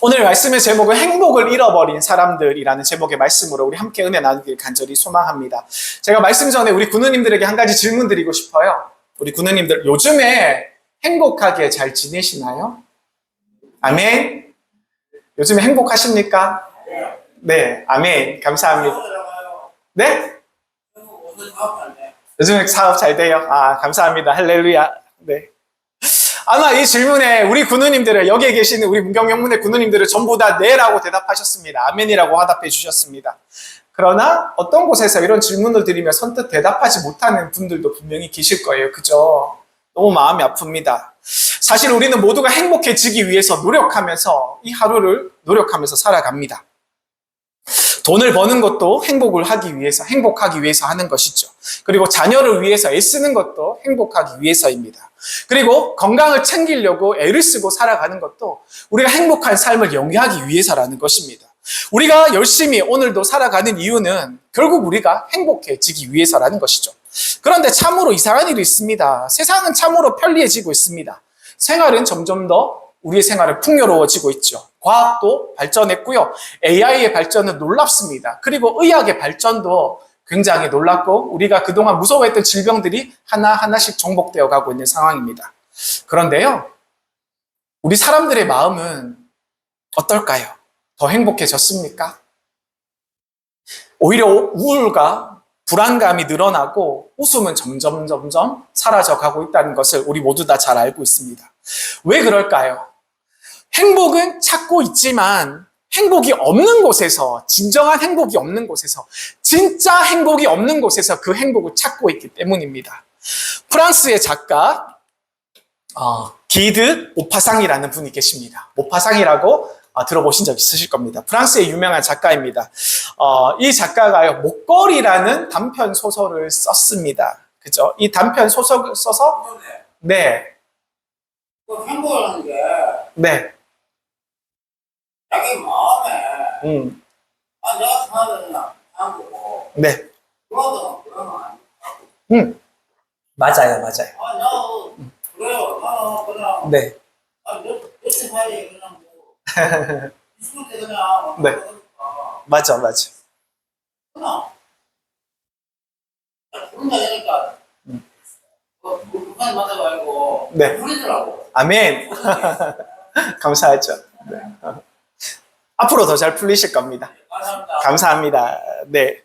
오늘 말씀의 제목은 행복을 잃어버린 사람들이라는 제목의 말씀으로 우리 함께 은혜 나누길 간절히 소망합니다. 제가 말씀 전에 우리 군우님들에게 한 가지 질문 드리고 싶어요. 우리 군우님들 요즘에 행복하게 잘 지내시나요? 아멘. 요즘에 행복하십니까? 네, 아멘. 감사합니다. 네? 요즘에 사업 잘 돼요? 아, 감사합니다. 할렐루야. 네. 아마 이 질문에 우리 군우님들을, 여기에 계시는 우리 문경영문의 군우님들을 전부 다 네라고 대답하셨습니다. 아멘이라고 화답해 주셨습니다. 그러나 어떤 곳에서 이런 질문을 드리며 선뜻 대답하지 못하는 분들도 분명히 계실 거예요. 그죠? 너무 마음이 아픕니다. 사실 우리는 모두가 행복해지기 위해서 노력하면서 이 하루를 노력하면서 살아갑니다. 돈을 버는 것도 행복하기 위해서 하는 것이죠. 그리고 자녀를 위해서 애쓰는 것도 행복하기 위해서입니다. 그리고 건강을 챙기려고 애를 쓰고 살아가는 것도 우리가 행복한 삶을 영위하기 위해서라는 것입니다. 우리가 열심히 오늘도 살아가는 이유는 결국 우리가 행복해지기 위해서라는 것이죠. 그런데 참으로 이상한 일이 있습니다. 세상은 참으로 편리해지고 있습니다. 생활은 점점 더 우리의 생활은 풍요로워지고 있죠. 과학도 발전했고요. AI의 발전은 놀랍습니다. 그리고 의학의 발전도 굉장히 놀랍고 우리가 그동안 무서워했던 질병들이 하나하나씩 정복되어 가고 있는 상황입니다. 그런데요, 우리 사람들의 마음은 어떨까요? 더 행복해졌습니까? 오히려 우울과 불안감이 늘어나고 웃음은 점점 사라져 가고 있다는 것을 우리 모두 다 잘 알고 있습니다. 왜 그럴까요? 행복은 찾고 있지만 행복이 없는 곳에서, 진정한 행복이 없는 곳에서, 진짜 행복이 없는 곳에서 그 행복을 찾고 있기 때문입니다. 프랑스의 작가 기드 모파상이라는 분이 계십니다. 모파상이라고 들어보신 적 있으실 겁니다. 프랑스의 유명한 작가입니다. 이 작가가요, 목걸이라는 단편 소설을 썼습니다. 그죠? 이 단편 소설을 써서 네. 행복이라는 게 네. 자기 마음에 내가 생각하는 거고 네. 그러면 아니고 맞아요. 나 그래요 나는 그냥 네. 몇째 사이에 그냥 뭐 있을 때 그냥 네. 맞아. 그냥 그런다 되니까 북한 맞아 말고 네. 풀리더라고. 아멘. 감사하죠. 네. 앞으로 더 잘 풀리실 겁니다. 감사합니다. 네.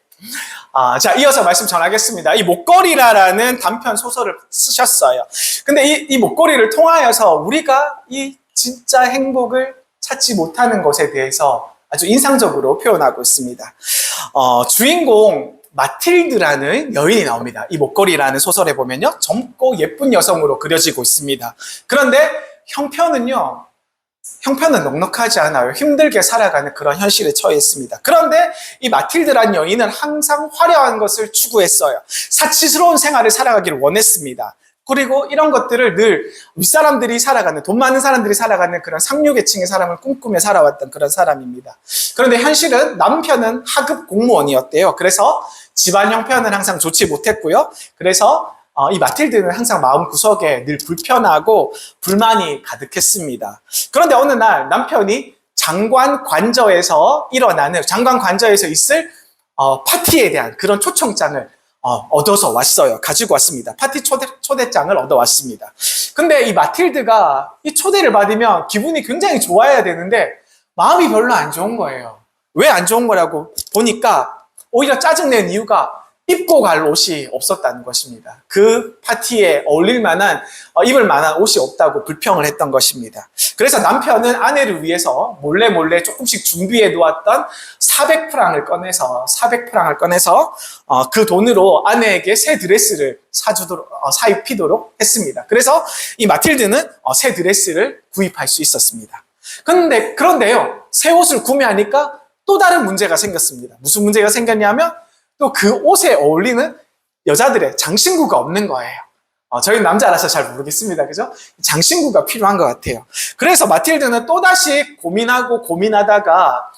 자, 이어서 말씀 전하겠습니다. 이 목걸이라는 단편 소설을 쓰셨어요. 근데 이 목걸이를 통하여서 우리가 이 진짜 행복을 찾지 못하는 것에 대해서 아주 인상적으로 표현하고 있습니다. 주인공 마틸드라는 여인이 나옵니다. 이 목걸이라는 소설에 보면요, 젊고 예쁜 여성으로 그려지고 있습니다. 그런데 형편은 넉넉하지 않아요. 힘들게 살아가는 그런 현실에 처해 있습니다. 그런데 이 마틸드라는 여인은 항상 화려한 것을 추구했어요. 사치스러운 생활을 살아가기를 원했습니다. 그리고 이런 것들을 늘 윗사람들이 살아가는, 돈 많은 사람들이 살아가는 그런 상류계층의 사람을 꿈꾸며 살아왔던 그런 사람입니다. 그런데 현실은 남편은 하급 공무원이었대요. 그래서 집안 형편은 항상 좋지 못했고요. 그래서 이 마틸드는 항상 마음구석에 늘 불편하고 불만이 가득했습니다. 그런데 어느 날 남편이 장관 관저에서 있을 파티에 대한 그런 초청장을 얻어서 왔어요. 가지고 왔습니다. 파티 초대장을 얻어왔습니다. 근데 이 마틸드가 이 초대를 받으면 기분이 굉장히 좋아야 되는데 마음이 별로 안 좋은 거예요. 왜 안 좋은 거라고 보니까 오히려 짜증낸 이유가 입고 갈 옷이 없었다는 것입니다. 그 파티에 어울릴 만한, 입을 만한 옷이 없다고 불평을 했던 것입니다. 그래서 남편은 아내를 위해서 몰래 조금씩 준비해 놓았던 400프랑을 꺼내서 그 돈으로 아내에게 새 드레스를 사입히도록 했습니다. 그래서 이 마틸드는 새 드레스를 구입할 수 있었습니다. 그런데요, 새 옷을 구매하니까 또 다른 문제가 생겼습니다. 무슨 문제가 생겼냐면 또 그 옷에 어울리는 여자들의 장신구가 없는 거예요. 저희 남자라서 잘 모르겠습니다. 그죠? 장신구가 필요한 것 같아요. 그래서 마틸드는 또다시 고민하다가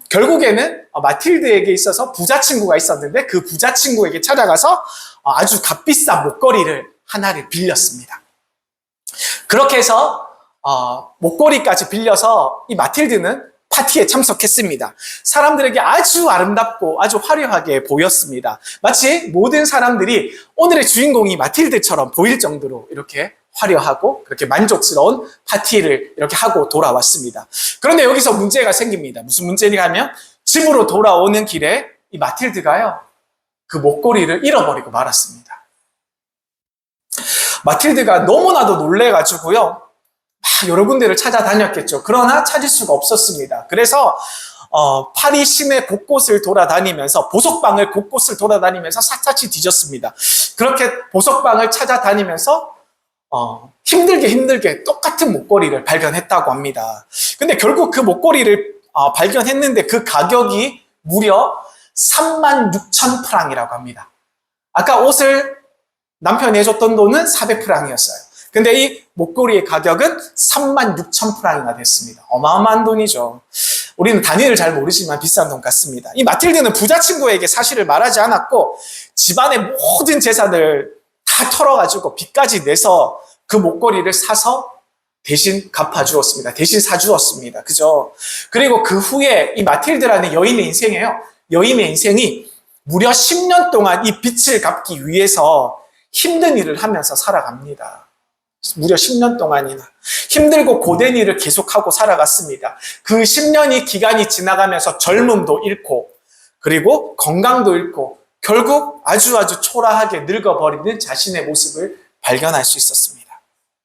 결국에는 마틸드에게 있어서 부자 친구가 있었는데 그 부자 친구에게 찾아가서 아주 값비싼 목걸이를 하나를 빌렸습니다. 그렇게 해서 목걸이까지 빌려서 이 마틸드는 파티에 참석했습니다. 사람들에게 아주 아름답고 아주 화려하게 보였습니다. 마치 모든 사람들이 오늘의 주인공이 마틸드처럼 보일 정도로 이렇게 화려하고 그렇게 만족스러운 파티를 이렇게 하고 돌아왔습니다. 그런데 여기서 문제가 생깁니다. 무슨 문제냐 하면 집으로 돌아오는 길에 이 마틸드가요, 그 목걸이를 잃어버리고 말았습니다. 마틸드가 너무나도 놀래가지고요, 여러 군데를 찾아다녔겠죠. 그러나 찾을 수가 없었습니다. 그래서 파리 시내 곳곳을 돌아다니면서, 보석방을 곳곳을 돌아다니면서 샅샅이 뒤졌습니다. 그렇게 보석방을 찾아다니면서 힘들게 똑같은 목걸이를 발견했다고 합니다. 근데 결국 그 목걸이를 발견했는데 그 가격이 무려 36,000프랑이라고 합니다. 아까 옷을 남편이 해줬던 돈은 400프랑이었어요. 근데 이 목걸이의 가격은 36,000프랑이나 됐습니다. 어마어마한 돈이죠. 우리는 단위를 잘 모르지만 비싼 돈 같습니다. 이 마틸드는 부자 친구에게 사실을 말하지 않았고 집안의 모든 재산을 다 털어가지고 빚까지 내서 그 목걸이를 사서 대신 갚아주었습니다. 대신 사주었습니다. 그죠? 그리고 그 후에 이 마틸드라는 여인의 인생이 무려 10년 동안 이 빚을 갚기 위해서 힘든 일을 하면서 살아갑니다. 무려 10년 동안이나 힘들고 고된 일을 계속하고 살아갔습니다. 그 10년이 기간이 지나가면서 젊음도 잃고 그리고 건강도 잃고 결국 아주 초라하게 늙어버리는 자신의 모습을 발견할 수 있었습니다.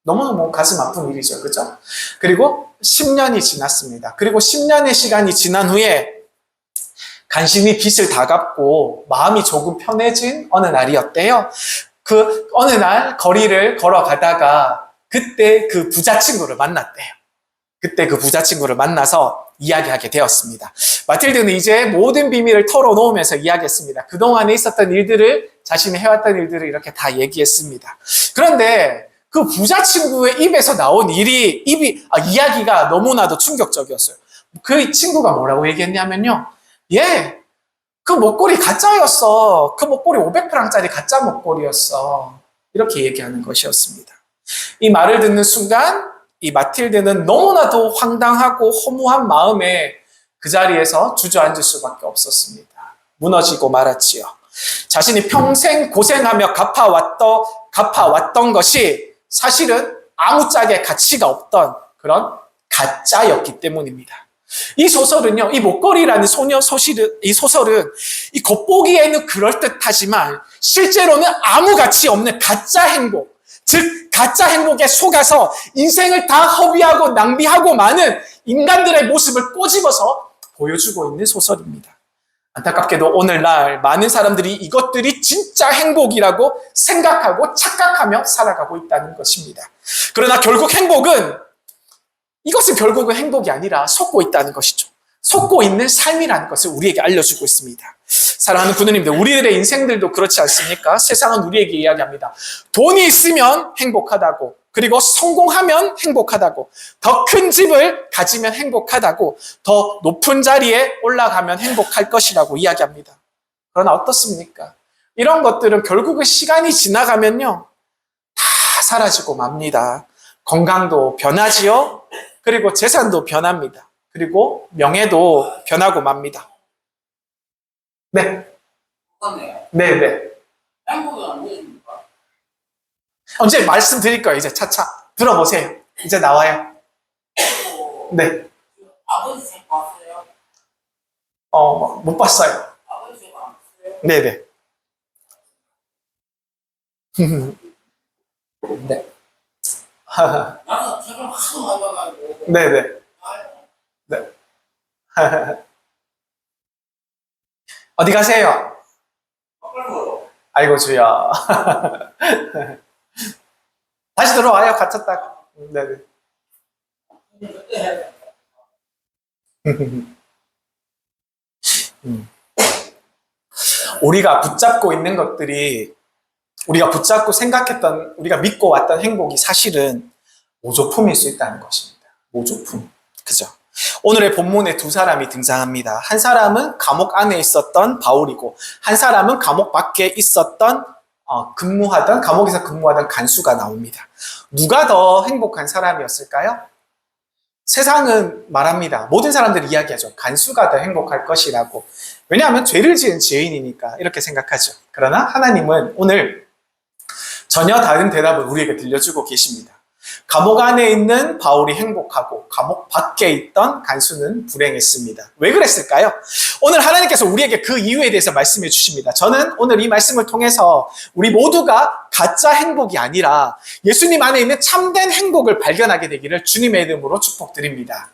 너무너무 가슴 아픈 일이죠. 그죠? 그리고 10년이 지났습니다. 그리고 10년의 시간이 지난 후에 간신히 빚을 다 갚고 마음이 조금 편해진 어느 날이었대요. 그 어느 날 거리를 걸어가다가 그때 그 부자 친구를 만났대요. 그때 그 부자 친구를 만나서 이야기하게 되었습니다. 마틸드는 이제 모든 비밀을 털어놓으면서 이야기했습니다. 그동안에 있었던 일들을, 자신이 해왔던 일들을 이렇게 다 얘기했습니다. 그런데 그 부자 친구의 입에서 나온 이야기가 너무나도 충격적이었어요. 그 친구가 뭐라고 얘기했냐면요. 그 목걸이 가짜였어. 그 목걸이 500프랑짜리 가짜 목걸이였어. 이렇게 얘기하는 것이었습니다. 이 말을 듣는 순간 이 마틸드는 너무나도 황당하고 허무한 마음에 그 자리에서 주저앉을 수밖에 없었습니다. 무너지고 말았지요. 자신이 평생 고생하며 갚아왔던 것이 사실은 아무짝에 가치가 없던 그런 가짜였기 때문입니다. 이 소설은요, 이 목걸이라는 이 소설은 이 겉보기에는 그럴듯하지만 실제로는 아무 가치 없는 가짜 행복, 즉 가짜 행복에 속아서 인생을 다 허비하고 낭비하고 많은 인간들의 모습을 꼬집어서 보여주고 있는 소설입니다. 안타깝게도 오늘날 많은 사람들이 이것들이 진짜 행복이라고 생각하고 착각하며 살아가고 있다는 것입니다. 그러나 이것은 결국은 행복이 아니라 속고 있다는 것이죠. 속고 있는 삶이라는 것을 우리에게 알려주고 있습니다. 사랑하는 부모님들, 우리들의 인생들도 그렇지 않습니까? 세상은 우리에게 이야기합니다. 돈이 있으면 행복하다고, 그리고 성공하면 행복하다고, 더 큰 집을 가지면 행복하다고, 더 높은 자리에 올라가면 행복할 것이라고 이야기합니다. 그러나 어떻습니까? 이런 것들은 결국은 시간이 지나가면요, 다 사라지고 맙니다. 건강도 변하지요. 그리고 재산도 변합니다. 그리고 명예도 변하고 맙니다. 네. 네. 행복은 무엇입니까? 언제 말씀드릴 거예요. 이제 차차 들어보세요. 이제 나와요. 네. 아버지 책 봤어요? 못 봤어요. 아버지 책 안 봤어요? 네네. 네. 나는 책을 하도 많이 봐가지고 네네. 아유, 네. 어디 가세요? 빨리 아이고 주여. 다시 들어와요. 갇혔다가. 네네. 그때 해야 돼. 우리가 붙잡고 있는 것들이, 우리가 붙잡고 생각했던, 우리가 믿고 왔던 행복이 사실은 모조품일 수 있다는 것입니다. 모조품. 그죠? 오늘의 본문에 두 사람이 등장합니다. 한 사람은 감옥 안에 있었던 바울이고, 한 사람은 감옥 밖에 있었던 감옥에서 근무하던 간수가 나옵니다. 누가 더 행복한 사람이었을까요? 세상은 말합니다. 모든 사람들이 이야기하죠. 간수가 더 행복할 것이라고. 왜냐하면 죄를 지은 죄인이니까 이렇게 생각하죠. 그러나 하나님은 오늘 전혀 다른 대답을 우리에게 들려주고 계십니다. 감옥 안에 있는 바울이 행복하고 감옥 밖에 있던 간수는 불행했습니다. 왜 그랬을까요? 오늘 하나님께서 우리에게 그 이유에 대해서 말씀해 주십니다. 저는 오늘 이 말씀을 통해서 우리 모두가 가짜 행복이 아니라 예수님 안에 있는 참된 행복을 발견하게 되기를 주님의 이름으로 축복드립니다.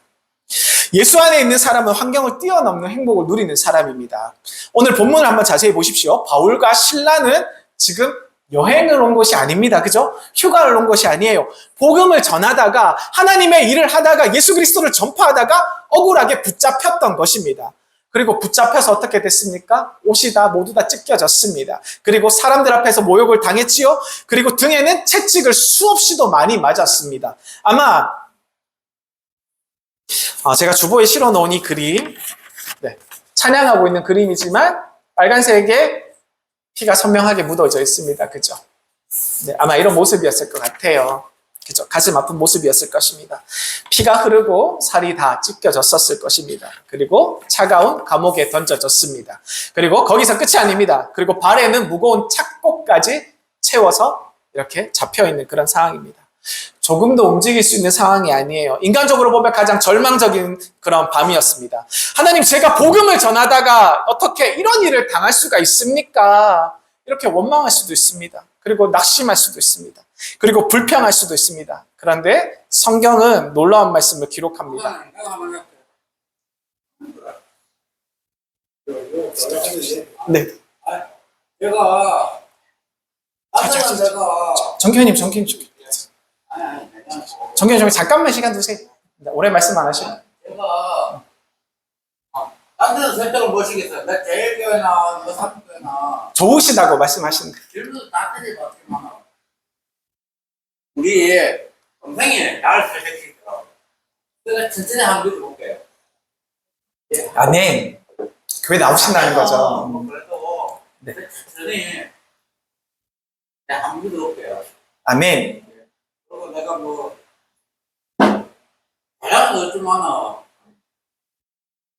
예수 안에 있는 사람은 환경을 뛰어넘는 행복을 누리는 사람입니다. 오늘 본문을 한번 자세히 보십시오. 바울과 실라는 지금 여행을 온 것이 아닙니다. 그죠? 휴가를 온 것이 아니에요. 복음을 전하다가 하나님의 일을 하다가 예수 그리스도를 전파하다가 억울하게 붙잡혔던 것입니다. 그리고 붙잡혀서 어떻게 됐습니까? 옷이 다 모두 다 찢겨졌습니다. 그리고 사람들 앞에서 모욕을 당했지요. 그리고 등에는 채찍을 수없이도 많이 맞았습니다. 아마 제가 주보에 실어놓은 이 그림, 찬양하고 있는 그림이지만 빨간색에 피가 선명하게 묻어져 있습니다. 그죠? 네, 아마 이런 모습이었을 것 같아요. 그죠? 가슴 아픈 모습이었을 것입니다. 피가 흐르고 살이 다 찢겨졌었을 것입니다. 그리고 차가운 감옥에 던져졌습니다. 그리고 거기서 끝이 아닙니다. 그리고 발에는 무거운 착고까지 채워서 이렇게 잡혀있는 그런 상황입니다. 조금도 움직일 수 있는 상황이 아니에요. 인간적으로 보면 가장 절망적인 그런 밤이었습니다. 하나님, 제가 복음을 전하다가 어떻게 이런 일을 당할 수가 있습니까? 이렇게 원망할 수도 있습니다. 그리고 낙심할 수도 있습니다. 그리고 불평할 수도 있습니다. 그런데 성경은 놀라운 말씀을 기록합니다. 네. 제가 정교님. 정교님 잠깐만 시간 주세요. 오래 말씀 안 하시고. 제가 딴 데서 설득을 못 시겠어요. 내 제일교회나 뭐 사품교회나 좋으시다고 말씀하시는 거예요. 질문도 다 틀리거든요. 우리 동생이 나를 설득시켰더라고. 그래서 천천히 한번 믿어볼게요. 아멘. 교회 나오신다는 거죠. 뭐 그래도 네. 천천히 내가 한번 믿어볼게요. 아멘. 그리고 내가 뭐 다양한 거 없지만은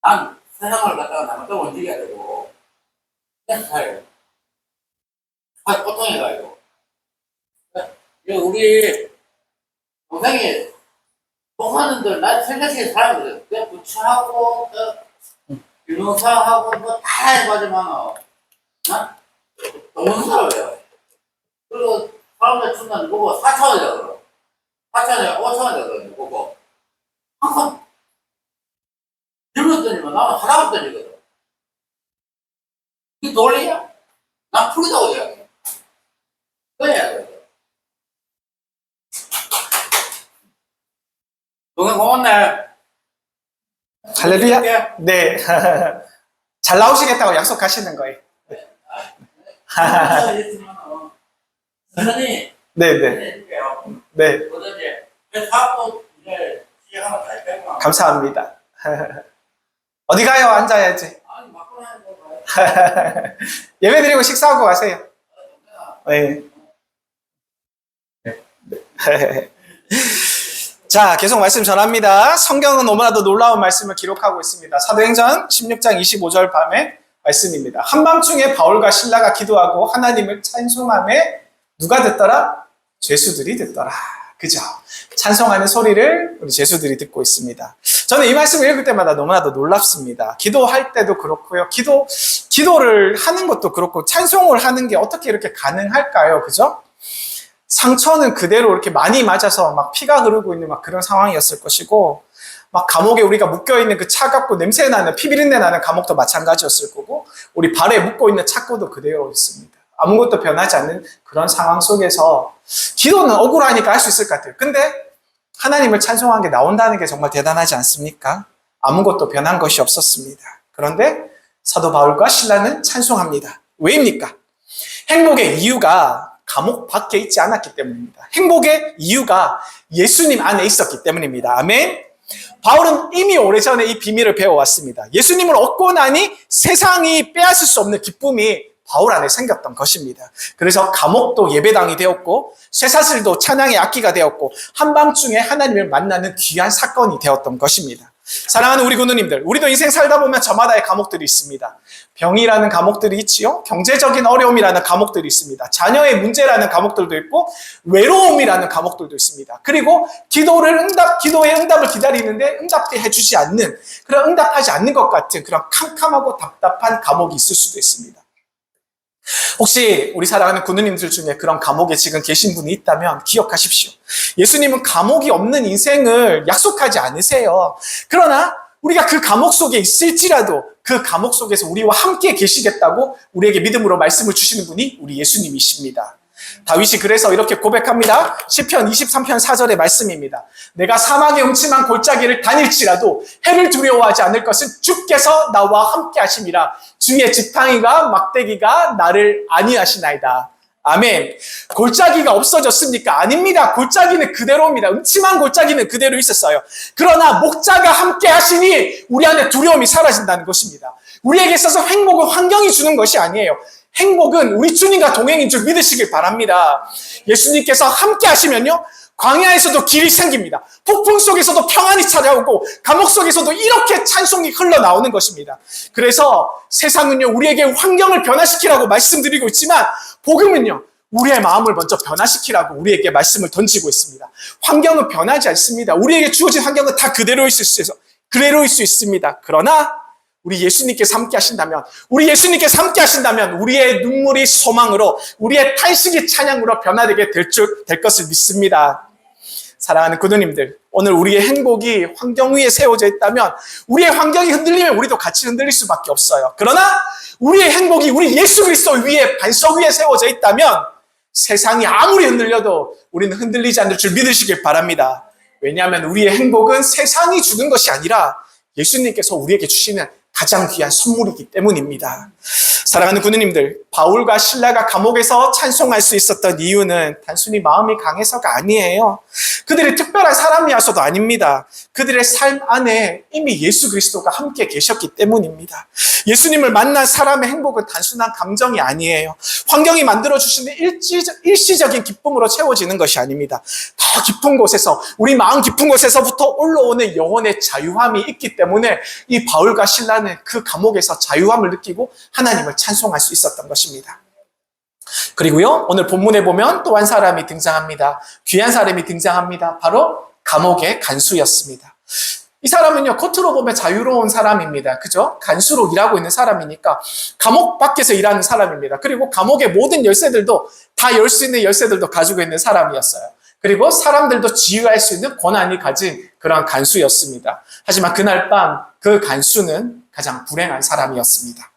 난 세상을 갖다가 나한테 움직여야 되고 그냥 가요. 보통이 가요. 우리 동생이 동생들 난 생각이 사람들 그냥 부처하고 유명사하고 뭐 다 해가지고만 난 너무 살아요. 그리고 사람들 충분히 보고 4천원이라고 그러 4천원이나 5천원이라고 보고 항상 질문 던지면 나는 하나만 던지거든. 이게 논리야? 난 풀리다고 이야기해. 그래야 돼. 동생 고맙네. 할렐루야. 네. 잘 나오시겠다고 약속하시는 거예요. 선생님. 네네. 네. 뭐든지 사고 이제 시작하면 다 있겠구나. 감사합니다. 어디 가요? 앉아야지. 아니 막고 하는 거 봐요. 예배 드리고 식사하고 가세요. 네. 자, 계속 말씀 전합니다. 성경은 너무나도 놀라운 말씀을 기록하고 있습니다. 사도행전 16장 25절 밤의 말씀입니다. 한밤중에 바울과 실라가 기도하고 하나님을 찬송함에 누가 듣더라? 죄수들이 듣더라. 그죠? 찬송하는 소리를 우리 죄수들이 듣고 있습니다. 저는 이 말씀을 읽을 때마다 너무나도 놀랍습니다. 기도할 때도 그렇고요. 기도를 하는 것도 그렇고 찬송을 하는 게 어떻게 이렇게 가능할까요? 그죠? 상처는 그대로 이렇게 많이 맞아서 막 피가 흐르고 있는 막 그런 상황이었을 것이고, 막 감옥에 우리가 묶여있는 그 차갑고 냄새나는, 피비린내 나는 감옥도 마찬가지였을 거고, 우리 발에 묶어있는 착고도 그대로 있습니다. 아무것도 변하지 않는 그런 상황 속에서 기도는 억울하니까 할 수 있을 것 같아요. 근데 하나님을 찬송한 게 나온다는 게 정말 대단하지 않습니까? 아무것도 변한 것이 없었습니다. 그런데 사도 바울과 실라는 찬송합니다. 왜입니까? 행복의 이유가 감옥 밖에 있지 않았기 때문입니다. 행복의 이유가 예수님 안에 있었기 때문입니다. 아멘. 바울은 이미 오래전에 이 비밀을 배워왔습니다. 예수님을 얻고 나니 세상이 빼앗을 수 없는 기쁨이 바울 안에 생겼던 것입니다. 그래서 감옥도 예배당이 되었고 쇠사슬도 찬양의 악기가 되었고 한밤중에 하나님을 만나는 귀한 사건이 되었던 것입니다. 사랑하는 우리 군우님들, 우리도 인생 살다 보면 저마다의 감옥들이 있습니다. 병이라는 감옥들이 있지요. 경제적인 어려움이라는 감옥들이 있습니다. 자녀의 문제라는 감옥들도 있고 외로움이라는 감옥들도 있습니다. 그리고 기도의 응답을 기다리는데 응답해 주지 않는, 그런 응답하지 않는 것 같은 그런 캄캄하고 답답한 감옥이 있을 수도 있습니다. 혹시 우리 사랑하는 군우님들 중에 그런 감옥에 지금 계신 분이 있다면 기억하십시오. 예수님은 감옥이 없는 인생을 약속하지 않으세요. 그러나 우리가 그 감옥 속에 있을지라도 그 감옥 속에서 우리와 함께 계시겠다고 우리에게 믿음으로 말씀을 주시는 분이 우리 예수님이십니다. 다윗이 그래서 이렇게 고백합니다. 시편 23편 4절의 말씀입니다. 내가 사막의 음침한 골짜기를 다닐지라도 해를 두려워하지 않을 것은 주께서 나와 함께 하심이라. 주의 지팡이가 막대기가 나를 안위하시나이다. 아멘. 골짜기가 없어졌습니까? 아닙니다. 골짜기는 그대로입니다. 음침한 골짜기는 그대로 있었어요. 그러나 목자가 함께 하시니 우리 안에 두려움이 사라진다는 것입니다. 우리에게 있어서 행복은 환경이 주는 것이 아니에요. 행복은 우리 주님과 동행인 줄 믿으시길 바랍니다. 예수님께서 함께 하시면요, 광야에서도 길이 생깁니다. 폭풍 속에서도 평안이 찾아오고 감옥 속에서도 이렇게 찬송이 흘러나오는 것입니다. 그래서 세상은요, 우리에게 환경을 변화시키라고 말씀드리고 있지만 복음은요, 우리의 마음을 먼저 변화시키라고 우리에게 말씀을 던지고 있습니다. 환경은 변하지 않습니다. 우리에게 주어진 환경은 다 그대로일 수 있습니다. 그러나 우리 예수님께서 함께 하신다면, 우리의 눈물이 소망으로, 우리의 탄식이 찬양으로 변화되게 될 것을 믿습니다. 사랑하는 군우님들, 오늘 우리의 행복이 환경 위에 세워져 있다면, 우리의 환경이 흔들리면 우리도 같이 흔들릴 수밖에 없어요. 그러나 우리의 행복이 우리 예수 그리스도 위에, 반석 위에 세워져 있다면 세상이 아무리 흔들려도 우리는 흔들리지 않을 줄 믿으시길 바랍니다. 왜냐하면 우리의 행복은 세상이 주는 것이 아니라 예수님께서 우리에게 주시는 가장 귀한 선물이기 때문입니다. 사랑하는 군우님들, 바울과 실라가 감옥에서 찬송할 수 있었던 이유는 단순히 마음이 강해서가 아니에요. 그들이 특별한 사람이어서도 아닙니다. 그들의 삶 안에 이미 예수 그리스도가 함께 계셨기 때문입니다. 예수님을 만난 사람의 행복은 단순한 감정이 아니에요. 환경이 만들어주시는 일시적인 기쁨으로 채워지는 것이 아닙니다. 더 깊은 곳에서, 우리 마음 깊은 곳에서부터 올라오는 영혼의 자유함이 있기 때문에 이 바울과 실라는 그 감옥에서 자유함을 느끼고 하나님을 찬송할 수 있었던 것입니다. 그리고요, 오늘 본문에 보면 또 한 사람이 등장합니다. 귀한 사람이 등장합니다. 바로 감옥의 간수였습니다. 이 사람은요, 겉으로 보면 자유로운 사람입니다. 그죠? 간수로 일하고 있는 사람이니까 감옥 밖에서 일하는 사람입니다. 그리고 감옥의 모든 열쇠들도, 다 열 수 있는 열쇠들도 가지고 있는 사람이었어요. 그리고 사람들도 지휘할 수 있는 권한이 가진 그런 간수였습니다. 하지만 그날 밤 그 간수는 가장 불행한 사람이었습니다.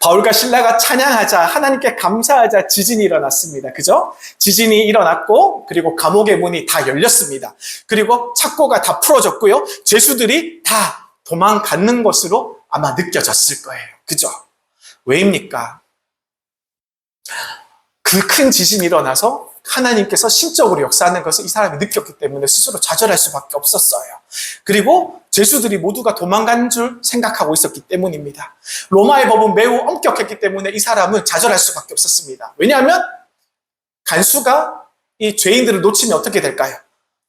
바울과 실라가 찬양하자, 하나님께 감사하자 지진이 일어났습니다. 그죠? 지진이 일어났고, 그리고 감옥의 문이 다 열렸습니다. 그리고 착고가 다 풀어졌고요. 죄수들이 다 도망가는 것으로 아마 느껴졌을 거예요. 그죠? 왜입니까? 그 큰 지진이 일어나서 하나님께서 신적으로 역사하는 것을 이 사람이 느꼈기 때문에 스스로 좌절할 수밖에 없었어요. 그리고 죄수들이 모두가 도망간 줄 생각하고 있었기 때문입니다. 로마의 법은 매우 엄격했기 때문에 이 사람은 좌절할 수밖에 없었습니다. 왜냐하면 간수가 이 죄인들을 놓치면 어떻게 될까요?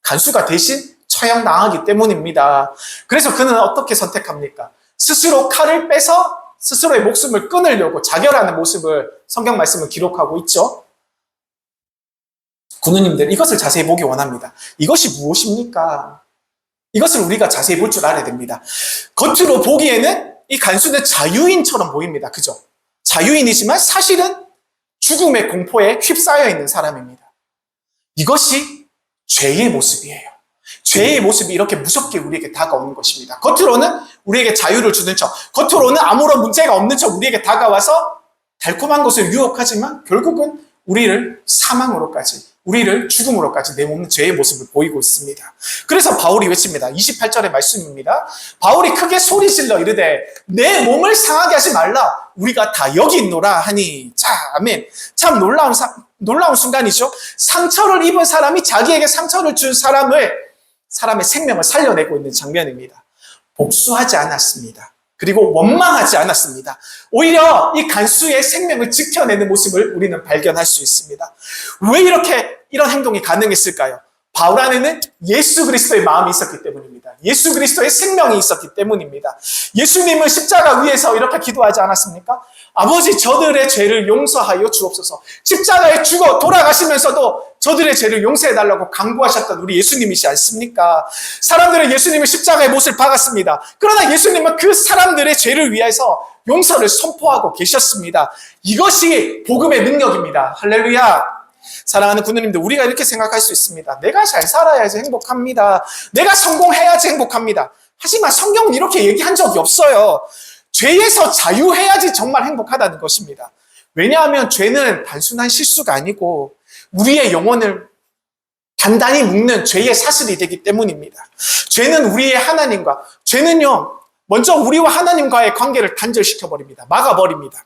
간수가 대신 처형당하기 때문입니다. 그래서 그는 어떻게 선택합니까? 스스로 칼을 빼서 스스로의 목숨을 끊으려고 자결하는 모습을 성경 말씀을 기록하고 있죠. 군우님들, 이것을 자세히 보기 원합니다. 이것이 무엇입니까? 이것을 우리가 자세히 볼 줄 알아야 됩니다. 겉으로 보기에는 이 간수는 자유인처럼 보입니다. 그죠? 자유인이지만 사실은 죽음의 공포에 휩싸여 있는 사람입니다. 이것이 죄의 모습이에요. 죄의 모습이 이렇게 무섭게 우리에게 다가오는 것입니다. 겉으로는 우리에게 자유를 주는 척, 겉으로는 아무런 문제가 없는 척 우리에게 다가와서 달콤한 것을 유혹하지만 결국은 우리를 사망으로까지, 우리를 죽음으로까지 내모는 죄의 모습을 보이고 있습니다. 그래서 바울이 외칩니다. 28절의 말씀입니다. 바울이 크게 소리질러 이르되 내 몸을 상하게 하지 말라. 우리가 다 여기 있노라 하니. 자, 아멘. 참 놀라운 순간이죠. 상처를 입은 사람이 자기에게 상처를 준 사람의 생명을 살려내고 있는 장면입니다. 복수하지 않았습니다. 그리고 원망하지 않았습니다. 오히려 이 간수의 생명을 지켜내는 모습을 우리는 발견할 수 있습니다. 왜 이런 행동이 가능했을까요? 바울 안에는 예수 그리스도의 마음이 있었기 때문입니다. 예수 그리스도의 생명이 있었기 때문입니다. 예수님은 십자가 위에서 이렇게 기도하지 않았습니까? 아버지, 저들의 죄를 용서하여 주옵소서. 십자가에 죽어 돌아가시면서도 저들의 죄를 용서해달라고 간구하셨던 우리 예수님이시 않습니까? 사람들은 예수님의 십자가의 못을 박았습니다. 그러나 예수님은 그 사람들의 죄를 위해서 용서를 선포하고 계셨습니다. 이것이 복음의 능력입니다. 할렐루야. 사랑하는 군우님들, 우리가 이렇게 생각할 수 있습니다. 내가 잘 살아야지 행복합니다. 내가 성공해야지 행복합니다. 하지만 성경은 이렇게 얘기한 적이 없어요. 죄에서 자유해야지 정말 행복하다는 것입니다. 왜냐하면 죄는 단순한 실수가 아니고 우리의 영혼을 단단히 묶는 죄의 사슬이 되기 때문입니다. 죄는 우리의 하나님과, 죄는요, 먼저 우리와 하나님과의 관계를 단절시켜버립니다. 막아버립니다.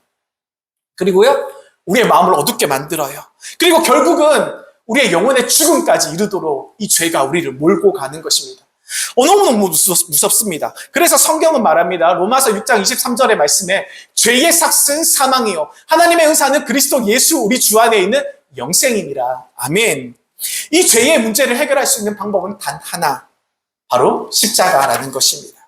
그리고요, 우리의 마음을 어둡게 만들어요. 그리고 결국은 우리의 영혼의 죽음까지 이르도록 이 죄가 우리를 몰고 가는 것입니다. 너무너무 무섭습니다. 그래서 성경은 말합니다. 로마서 6장 23절의 말씀에 죄의 삭은 사망이요 하나님의 은사는 그리스도 예수 우리 주 안에 있는 영생이니라. 아멘. 이 죄의 문제를 해결할 수 있는 방법은 단 하나, 바로 십자가라는 것입니다.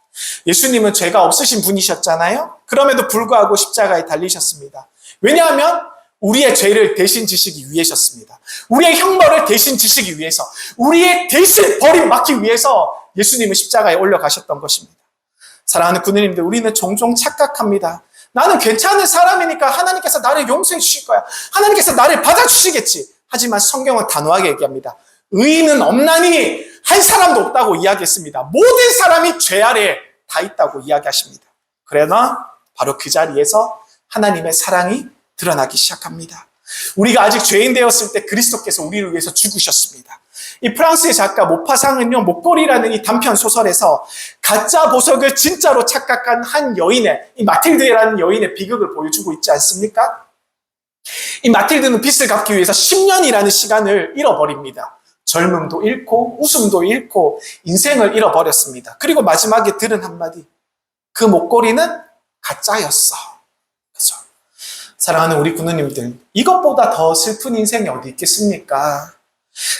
예수님은 죄가 없으신 분이셨잖아요. 그럼에도 불구하고 십자가에 달리셨습니다. 왜냐하면 우리의 죄를 대신 지시기 위해셨습니다. 우리의 형벌을 대신 지시기 위해서, 우리의 대신 버림받기 위해서 예수님은 십자가에 올려가셨던 것입니다. 사랑하는 군우님들, 우리는 종종 착각합니다. 나는 괜찮은 사람이니까 하나님께서 나를 용서해 주실 거야. 하나님께서 나를 받아주시겠지. 하지만 성경은 단호하게 얘기합니다. 의인은 없나니 한 사람도 없다고 이야기했습니다. 모든 사람이 죄 아래 다 있다고 이야기하십니다. 그러나 바로 그 자리에서 하나님의 사랑이 드러나기 시작합니다. 우리가 아직 죄인 되었을 때 그리스도께서 우리를 위해서 죽으셨습니다. 이 프랑스의 작가 모파상은요, 목걸이라는 이 단편 소설에서 가짜 보석을 진짜로 착각한 한 여인의, 이 마틸드라는 여인의 비극을 보여주고 있지 않습니까? 이 마틸드는 빚을 갚기 위해서 10년이라는 시간을 잃어버립니다. 젊음도 잃고 웃음도 잃고 인생을 잃어버렸습니다. 그리고 마지막에 들은 한마디, 그 목걸이는 가짜였어. 그죠? 사랑하는 우리 군우님들, 이것보다 더 슬픈 인생이 어디 있겠습니까?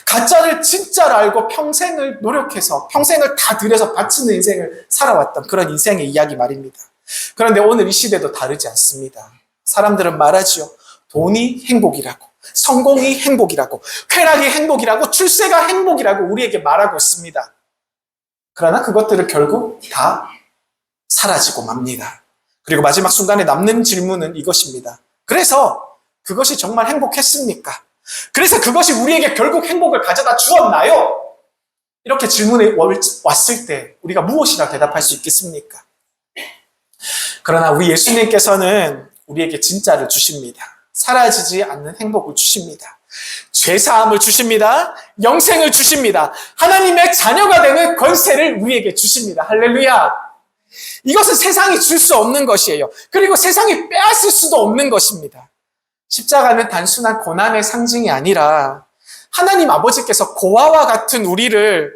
가짜를 진짜로 알고 평생을 노력해서, 평생을 다 들여서 바치는 인생을 살아왔던 그런 인생의 이야기 말입니다. 그런데 오늘 이 시대도 다르지 않습니다. 사람들은 말하지요. 돈이 행복이라고, 성공이 행복이라고, 쾌락이 행복이라고, 출세가 행복이라고 우리에게 말하고 있습니다. 그러나 그것들은 결국 다 사라지고 맙니다. 그리고 마지막 순간에 남는 질문은 이것입니다. 그래서 그것이 정말 행복했습니까? 그래서 그것이 우리에게 결국 행복을 가져다 주었나요? 이렇게 질문이 왔을 때 우리가 무엇이라 대답할 수 있겠습니까? 그러나 우리 예수님께서는 우리에게 진짜를 주십니다. 사라지지 않는 행복을 주십니다. 죄사함을 주십니다. 영생을 주십니다. 하나님의 자녀가 되는 권세를 우리에게 주십니다. 할렐루야. 이것은 세상이 줄 수 없는 것이에요. 그리고 세상이 빼앗을 수도 없는 것입니다. 십자가는 단순한 고난의 상징이 아니라 하나님 아버지께서 고아와 같은 우리를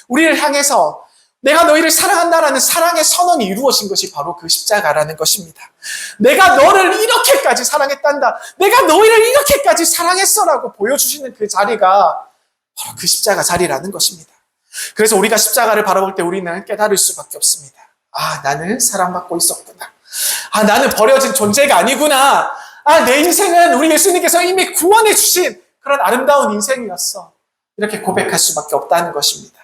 향해서 내가 너희를 사랑한다라는 사랑의 선언이 이루어진 것이 바로 그 십자가라는 것입니다. 내가 너를 이렇게까지 사랑했단다. 내가 너희를 이렇게까지 사랑했어라고 보여주시는 그 자리가 바로 그 십자가 자리라는 것입니다. 그래서 우리가 십자가를 바라볼 때 우리는 깨달을 수밖에 없습니다. 아, 나는 사랑받고 있었구나. 아, 나는 버려진 존재가 아니구나. 아, 내 인생은 우리 예수님께서 이미 구원해 주신 그런 아름다운 인생이었어. 이렇게 고백할 수밖에 없다는 것입니다.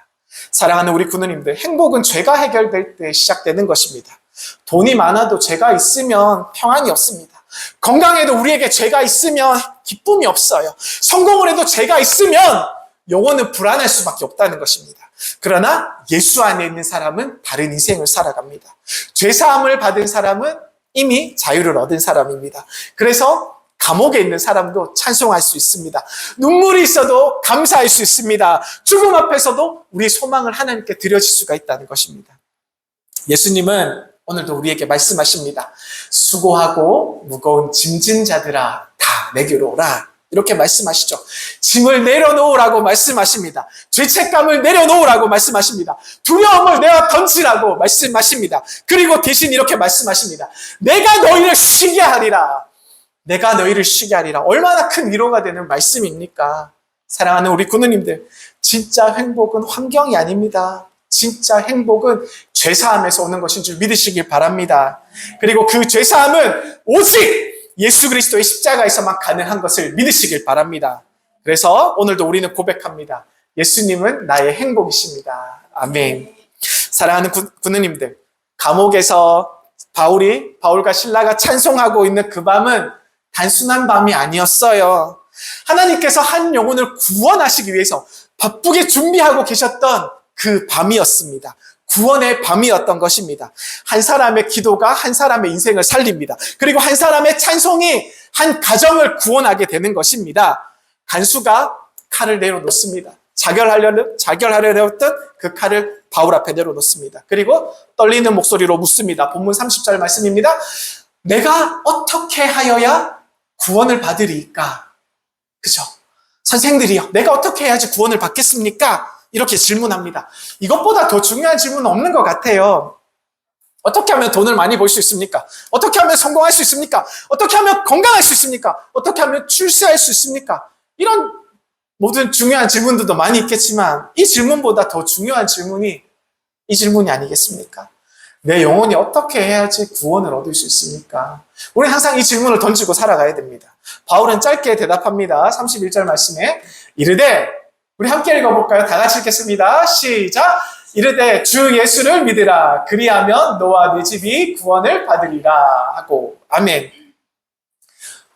사랑하는 우리 군우님들, 행복은 죄가 해결될 때 시작되는 것입니다. 돈이 많아도 죄가 있으면 평안이 없습니다. 건강에도 우리에게 죄가 있으면 기쁨이 없어요. 성공을 해도 죄가 있으면 영혼은 불안할 수밖에 없다는 것입니다. 그러나 예수 안에 있는 사람은 다른 인생을 살아갑니다. 죄사함을 받은 사람은 이미 자유를 얻은 사람입니다. 그래서 감옥에 있는 사람도 찬송할 수 있습니다. 눈물이 있어도 감사할 수 있습니다. 죽음 앞에서도 우리의 소망을 하나님께 드려질 수가 있다는 것입니다. 예수님은 오늘도 우리에게 말씀하십니다. 수고하고 무거운 짐진 자들아 다 내게로 오라. 이렇게 말씀하시죠. 짐을 내려놓으라고 말씀하십니다. 죄책감을 내려놓으라고 말씀하십니다. 두려움을 내어 던지라고 말씀하십니다. 그리고 대신 이렇게 말씀하십니다. 내가 너희를 쉬게 하리라. 내가 너희를 쉬게 하리라. 얼마나 큰 위로가 되는 말씀입니까? 사랑하는 우리 군우님들, 진짜 행복은 환경이 아닙니다. 진짜 행복은 죄사함에서 오는 것인 줄 믿으시길 바랍니다. 그리고 그 죄사함은 오직 예수 그리스도의 십자가에서만 가능한 것을 믿으시길 바랍니다. 그래서 오늘도 우리는 고백합니다. 예수님은 나의 행복이십니다. 아멘. 사랑하는 군우님들, 감옥에서 바울과 실라가 찬송하고 있는 그 밤은 단순한 밤이 아니었어요. 하나님께서 한 영혼을 구원하시기 위해서 바쁘게 준비하고 계셨던 그 밤이었습니다. 구원의 밤이었던 것입니다. 한 사람의 기도가 한 사람의 인생을 살립니다. 그리고 한 사람의 찬송이 한 가정을 구원하게 되는 것입니다. 간수가 칼을 내려놓습니다. 자결하려 했던 그 칼을 바울 앞에 내려놓습니다. 그리고 떨리는 목소리로 묻습니다. 본문 30절 말씀입니다. 내가 어떻게 하여야 구원을 받으리까? 그죠? 선생들이요, 내가 어떻게 해야지 구원을 받겠습니까? 이렇게 질문합니다. 이것보다 더 중요한 질문은 없는 것 같아요. 어떻게 하면 돈을 많이 벌 수 있습니까? 어떻게 하면 성공할 수 있습니까? 어떻게 하면 건강할 수 있습니까? 어떻게 하면 출세할 수 있습니까? 이런 모든 중요한 질문들도 많이 있겠지만 이 질문보다 더 중요한 질문이 이 질문이 아니겠습니까? 내 영혼이 어떻게 해야지 구원을 얻을 수 있습니까? 우리는 항상 이 질문을 던지고 살아가야 됩니다. 바울은 짧게 대답합니다. 31절 말씀에 이르되, 우리 함께 읽어볼까요? 다 같이 읽겠습니다. 시작! 이르되 주 예수를 믿으라. 그리하면 너와 네 집이 구원을 받으리라 하고. 아멘.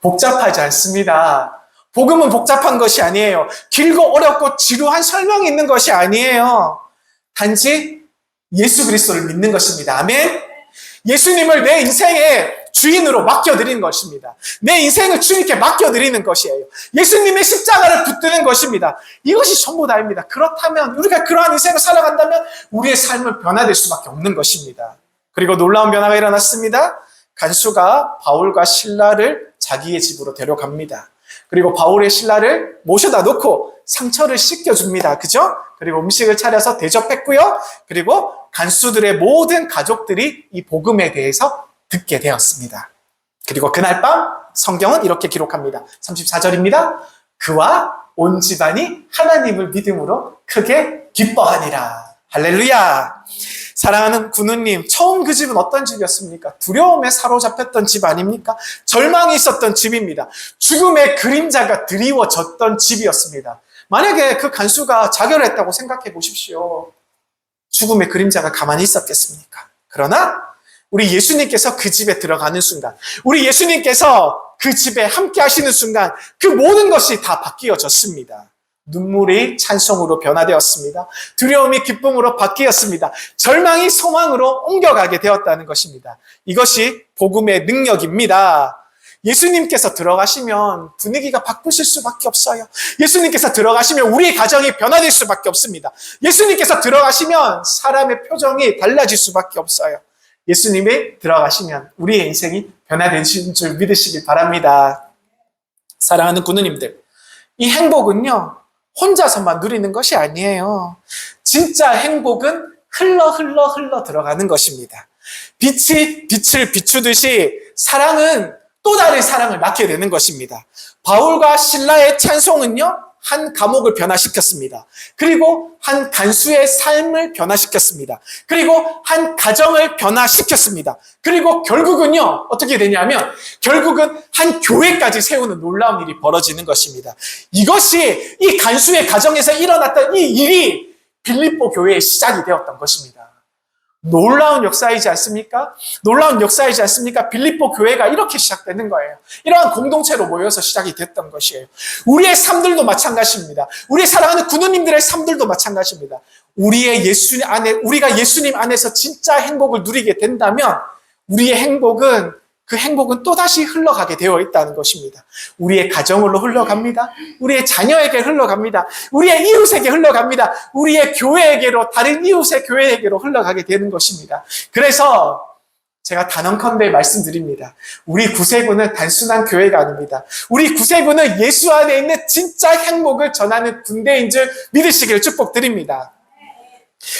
복잡하지 않습니다. 복음은 복잡한 것이 아니에요. 길고 어렵고 지루한 설명이 있는 것이 아니에요. 단지 예수 그리스도를 믿는 것입니다. 아멘. 예수님을 내 인생의 주인으로 맡겨드리는 것입니다. 내 인생을 주님께 맡겨드리는 것이에요. 예수님의 십자가를 붙드는 것입니다. 이것이 전부 다입니다. 그렇다면 우리가 그러한 인생을 살아간다면 우리의 삶은 변화될 수밖에 없는 것입니다. 그리고 놀라운 변화가 일어났습니다. 간수가 바울과 실라를 자기의 집으로 데려갑니다. 그리고 바울의 신라를 모셔다 놓고 상처를 씻겨줍니다. 그죠? 그리고 음식을 차려서 대접했고요. 그리고 간수들의 모든 가족들이 이 복음에 대해서 듣게 되었습니다. 그리고 그날 밤 성경은 이렇게 기록합니다. 34절입니다. 그와 온 집안이 하나님을 믿음으로 크게 기뻐하니라. 할렐루야. 사랑하는 군우님, 처음 그 집은 어떤 집이었습니까? 두려움에 사로잡혔던 집 아닙니까? 절망이 있었던 집입니다. 죽음의 그림자가 드리워졌던 집이었습니다. 만약에 그 간수가 자결했다고 생각해 보십시오. 죽음의 그림자가 가만히 있었겠습니까? 그러나 우리 예수님께서 그 집에 들어가는 순간, 우리 예수님께서 그 집에 함께 하시는 순간 그 모든 것이 다 바뀌어졌습니다. 눈물이 찬송으로 변화되었습니다. 두려움이 기쁨으로 바뀌었습니다. 절망이 소망으로 옮겨가게 되었다는 것입니다. 이것이 복음의 능력입니다. 예수님께서 들어가시면 분위기가 바꾸실 수밖에 없어요. 예수님께서 들어가시면 우리의 가정이 변화될 수밖에 없습니다. 예수님께서 들어가시면 사람의 표정이 달라질 수밖에 없어요. 예수님이 들어가시면 우리의 인생이 변화되신 줄 믿으시길 바랍니다. 사랑하는 군우님들, 이 행복은요, 혼자서만 누리는 것이 아니에요. 진짜 행복은 흘러 들어가는 것입니다. 빛이 빛을 비추듯이 사랑은 또 다른 사랑을 낳게 되는 것입니다. 바울과 실라의 찬송은요, 한 감옥을 변화시켰습니다. 그리고 한 간수의 삶을 변화시켰습니다. 그리고 한 가정을 변화시켰습니다. 그리고 결국은요, 어떻게 되냐면 결국은 한 교회까지 세우는 놀라운 일이 벌어지는 것입니다. 이것이 이 간수의 가정에서 일어났던 이 일이 빌립보 교회의 시작이 되었던 것입니다. 놀라운 역사이지 않습니까? 놀라운 역사이지 않습니까? 빌립보 교회가 이렇게 시작되는 거예요. 이러한 공동체로 모여서 시작이 됐던 것이에요. 우리의 삶들도 마찬가지입니다. 우리의 사랑하는 군우님들의 삶들도 마찬가지입니다. 우리가 예수님 안에서 진짜 행복을 누리게 된다면 우리의 행복은 그 행복은 또다시 흘러가게 되어 있다는 것입니다. 우리의 가정으로 흘러갑니다. 우리의 자녀에게 흘러갑니다. 우리의 이웃에게 흘러갑니다. 우리의 교회에게로, 다른 이웃의 교회에게로 흘러가게 되는 것입니다. 그래서 제가 단언컨대 말씀드립니다. 우리 구세군은 단순한 교회가 아닙니다. 우리 구세군은 예수 안에 있는 진짜 행복을 전하는 군대인 줄 믿으시기를 축복드립니다.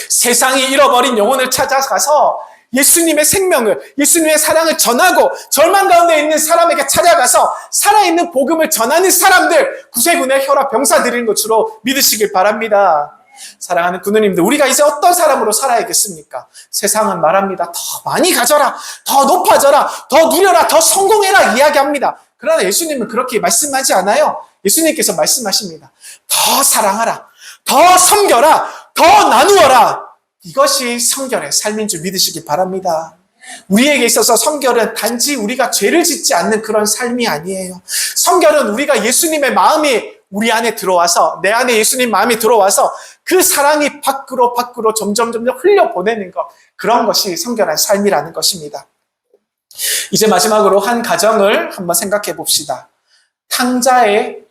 세상이 잃어버린 영혼을 찾아가서 예수님의 생명을, 예수님의 사랑을 전하고 절망 가운데 있는 사람에게 찾아가서 살아있는 복음을 전하는 사람들, 구세군의 혈압 병사 드리는 것으로 믿으시길 바랍니다. 사랑하는 군우님들, 우리가 이제 어떤 사람으로 살아야겠습니까? 세상은 말합니다. 더 많이 가져라, 더 높아져라, 더 누려라, 더 성공해라 이야기합니다. 그러나 예수님은 그렇게 말씀하지 않아요. 예수님께서 말씀하십니다. 더 사랑하라, 더 섬겨라, 더 나누어라. 이것이 성결의 삶인 줄 믿으시기 바랍니다. 우리에게 있어서 성결은 단지 우리가 죄를 짓지 않는 그런 삶이 아니에요. 성결은 우리가 예수님의 마음이 우리 안에 들어와서, 내 안에 예수님 마음이 들어와서 그 사랑이 밖으로 점점 흘려보내는 것, 그런 것이 성결한 삶이라는 것입니다. 이제 마지막으로 한 가정을 한번 생각해 봅시다. 탕자의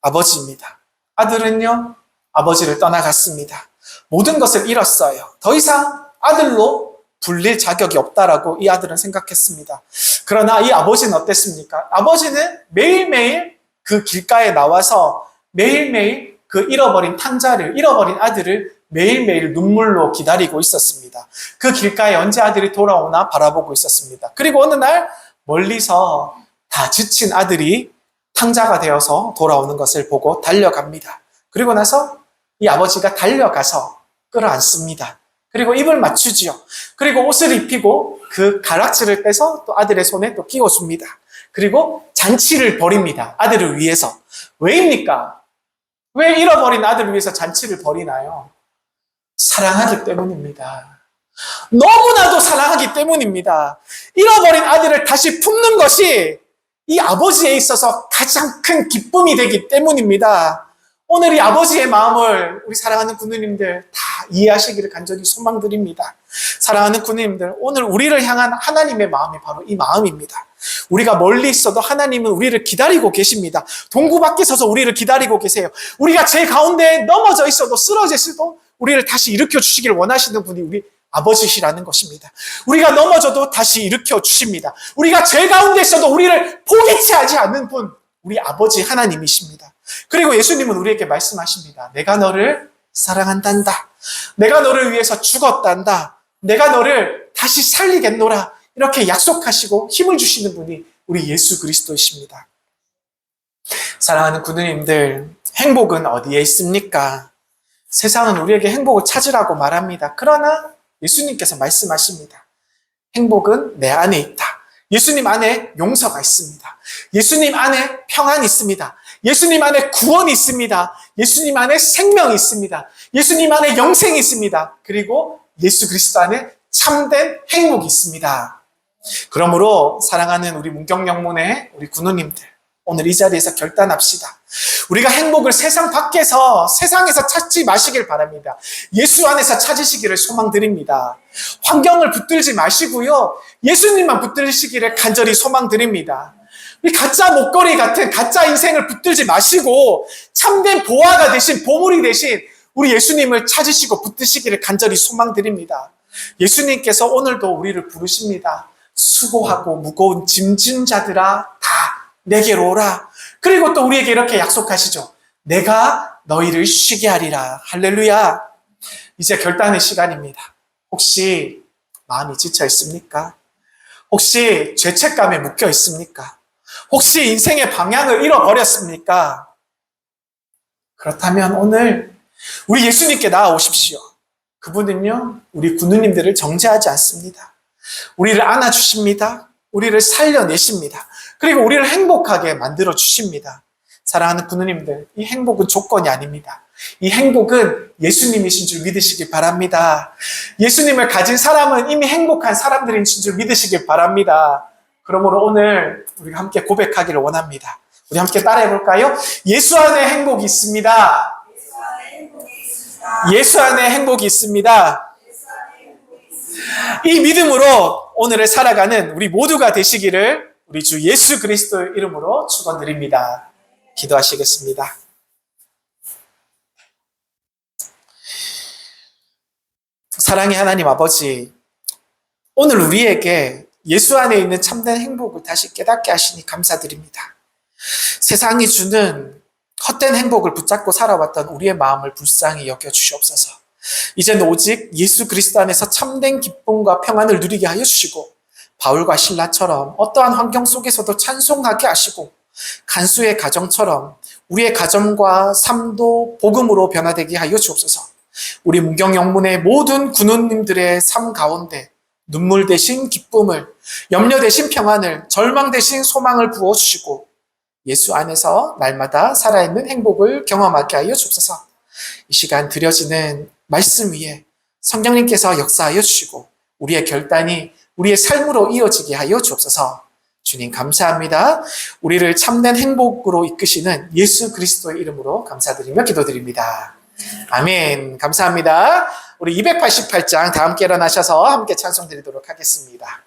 아버지입니다. 아들은요, 아버지를 떠나갔습니다. 모든 것을 잃었어요. 더 이상 아들로 불릴 자격이 없다라고 이 아들은 생각했습니다. 그러나 이 아버지는 어땠습니까? 아버지는 매일매일 그 길가에 나와서 매일매일 그 잃어버린 탕자를, 잃어버린 아들을 매일매일 눈물로 기다리고 있었습니다. 그 길가에 언제 아들이 돌아오나 바라보고 있었습니다. 그리고 어느 날 멀리서 다 지친 아들이 탕자가 되어서 돌아오는 것을 보고 달려갑니다. 그리고 나서 이 아버지가 달려가서 끌어안습니다. 그리고 입을 맞추지요. 그리고 옷을 입히고 그 가락지를 빼서 또 아들의 손에 또 끼워줍니다. 그리고 잔치를 벌입니다. 아들을 위해서. 왜입니까? 왜 잃어버린 아들을 위해서 잔치를 벌이나요? 사랑하기 때문입니다. 너무나도 사랑하기 때문입니다. 잃어버린 아들을 다시 품는 것이 이 아버지에 있어서 가장 큰 기쁨이 되기 때문입니다. 오늘 이 아버지의 마음을 우리 사랑하는 군우님들 다 이해하시기를 간절히 소망드립니다. 사랑하는 군우님들, 오늘 우리를 향한 하나님의 마음이 바로 이 마음입니다. 우리가 멀리 있어도 하나님은 우리를 기다리고 계십니다. 동구 밖에 서서 우리를 기다리고 계세요. 우리가 제 가운데 넘어져 있어도 쓰러져 있어도 우리를 다시 일으켜 주시기를 원하시는 분이 우리 아버지시라는 것입니다. 우리가 넘어져도 다시 일으켜 주십니다. 우리가 죄 가운데 있어도 우리를 포기치 하지 않는 분, 우리 아버지 하나님이십니다. 그리고 예수님은 우리에게 말씀하십니다. 내가 너를 사랑한단다. 내가 너를 위해서 죽었단다. 내가 너를 다시 살리겠노라. 이렇게 약속하시고 힘을 주시는 분이 우리 예수 그리스도이십니다. 사랑하는 군우님들, 행복은 어디에 있습니까? 세상은 우리에게 행복을 찾으라고 말합니다. 그러나 예수님께서 말씀하십니다. 행복은 내 안에 있다. 예수님 안에 용서가 있습니다. 예수님 안에 평안이 있습니다. 예수님 안에 구원이 있습니다. 예수님 안에 생명이 있습니다. 예수님 안에 영생이 있습니다. 그리고 예수 그리스도 안에 참된 행복이 있습니다. 그러므로 사랑하는 우리 문경영문의 우리 군우님들, 오늘 이 자리에서 결단합시다. 우리가 행복을 세상 밖에서, 세상에서 찾지 마시길 바랍니다. 예수 안에서 찾으시기를 소망드립니다. 환경을 붙들지 마시고요. 예수님만 붙들시기를 간절히 소망드립니다. 우리 가짜 목걸이 같은 가짜 인생을 붙들지 마시고 참된 보화가 되신, 보물이 되신 우리 예수님을 찾으시고 붙드시기를 간절히 소망드립니다. 예수님께서 오늘도 우리를 부르십니다. 수고하고 무거운 짐진 자들아 다 내게로 오라. 그리고 또 우리에게 이렇게 약속하시죠. 내가 너희를 쉬게 하리라. 할렐루야. 이제 결단의 시간입니다. 혹시 마음이 지쳐 있습니까? 혹시 죄책감에 묶여 있습니까? 혹시 인생의 방향을 잃어버렸습니까? 그렇다면 오늘 우리 예수님께 나아오십시오. 그분은요, 우리 군우님들을 정죄하지 않습니다. 우리를 안아주십니다. 우리를 살려내십니다. 그리고 우리를 행복하게 만들어 주십니다. 사랑하는 군우님들, 이 행복은 조건이 아닙니다. 이 행복은 예수님이신 줄 믿으시길 바랍니다. 예수님을 가진 사람은 이미 행복한 사람들인 줄 믿으시길 바랍니다. 그러므로 오늘 우리가 함께 고백하기를 원합니다. 우리 함께 따라해 볼까요? 예수 안에 행복이 있습니다. 예수 안에 행복이 있습니다. 이 믿음으로 오늘을 살아가는 우리 모두가 되시기를 우리 주 예수 그리스도의 이름으로 축원드립니다. 기도하시겠습니다. 사랑의 하나님 아버지, 오늘 우리에게 예수 안에 있는 참된 행복을 다시 깨닫게 하시니 감사드립니다. 세상이 주는 헛된 행복을 붙잡고 살아왔던 우리의 마음을 불쌍히 여겨주시옵소서. 이제는 오직 예수 그리스도 안에서 참된 기쁨과 평안을 누리게 하여 주시고, 바울과 실라처럼 어떠한 환경 속에서도 찬송하게 하시고, 간수의 가정처럼 우리의 가정과 삶도 복음으로 변화되게 하여 주옵소서. 우리 문경영문의 모든 군우님들의 삶 가운데 눈물 대신 기쁨을, 염려 대신 평안을, 절망 대신 소망을 부어주시고, 예수 안에서 날마다 살아있는 행복을 경험하게 하여 주옵소서. 이 시간 드려지는 말씀 위에 성령님께서 역사하여 주시고, 우리의 결단이 우리의 삶으로 이어지게 하여 주옵소서. 주님 감사합니다. 우리를 참된 행복으로 이끄시는 예수 그리스도의 이름으로 감사드리며 기도드립니다. 아멘. 감사합니다. 우리 288장 다 함께 일어나셔서 함께 찬송 드리도록 하겠습니다.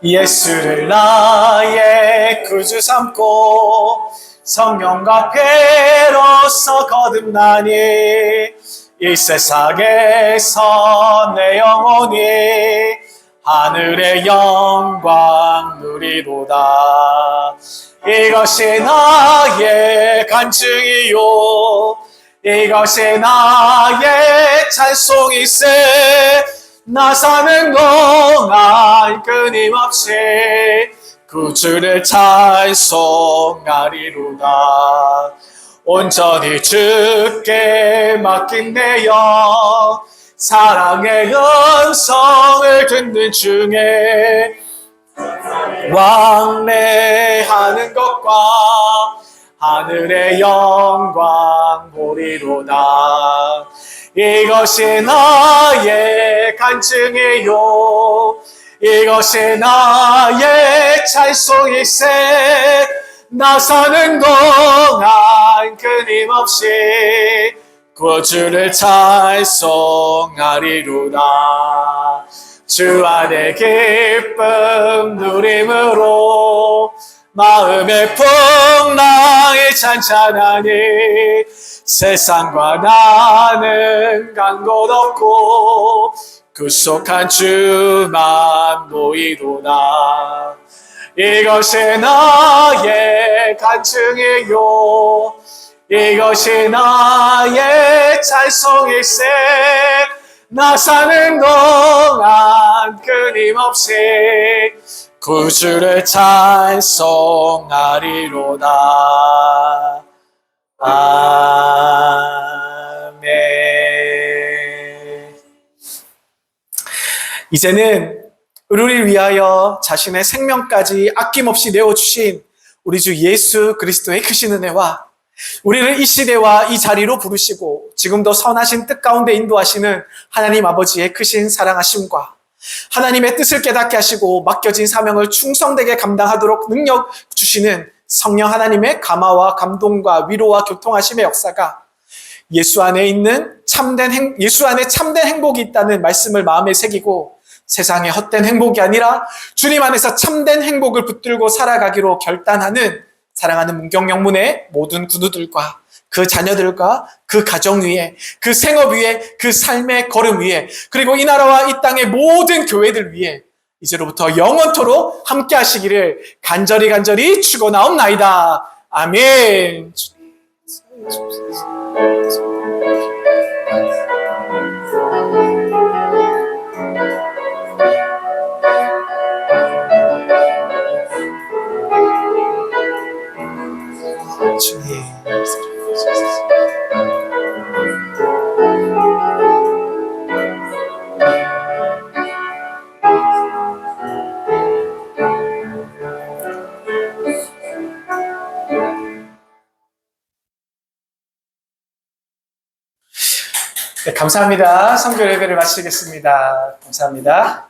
예수를 나의 구주 삼고 성령과 배로서 거듭나니 이 세상에서 내 영혼이 하늘의 영광 누리도다. 이것이 나의 간증이요, 이것이 나의 찬송이세. 나 사는 동안 끊임없이 구주를 찬송하리로다. 온전히 주께 맡긴 내 영, 사랑의 음성을 듣는 중에 왕래하는 것과 하늘의 영광 보리로다. 이것이 나의 간증이요, 이것이 나의 찬송일세. 나 사는 동안 끊임없이 구주를 찬송하리로다. 주 안에 기쁨 누림으로 마음의 풍랑이 찬찬하니 세상과 나는 간 곳 없고 구속한 주만 보이도다. 이것이 나의 간증이요, 이것이 나의 찬송일세. 나 사는 동안 끊임없이 구주를 찬송하리로다. 아멘. 이제는 우리를 위하여 자신의 생명까지 아낌없이 내어주신 우리 주 예수 그리스도의 크신 은혜와 우리를 이 시대와 이 자리로 부르시고 지금도 선하신 뜻 가운데 인도하시는 하나님 아버지의 크신 사랑하심과 하나님의 뜻을 깨닫게 하시고 맡겨진 사명을 충성되게 감당하도록 능력 주시는 성령 하나님의 감화와 감동과 위로와 교통하심의 역사가 예수 안에 참된 행복이 있다는 말씀을 마음에 새기고 세상의 헛된 행복이 아니라 주님 안에서 참된 행복을 붙들고 살아가기로 결단하는 사랑하는 문경영문의 모든 군우들과 그 자녀들과 그 가정 위에, 그 생업 위에, 그 삶의 걸음 위에, 그리고 이 나라와 이 땅의 모든 교회들 위에 이제로부터 영원토록 함께 하시기를 간절히 축원하옵나이다. 아멘. 주님. 네, 감사합니다. 성교 예배를 마치겠습니다. 감사합니다.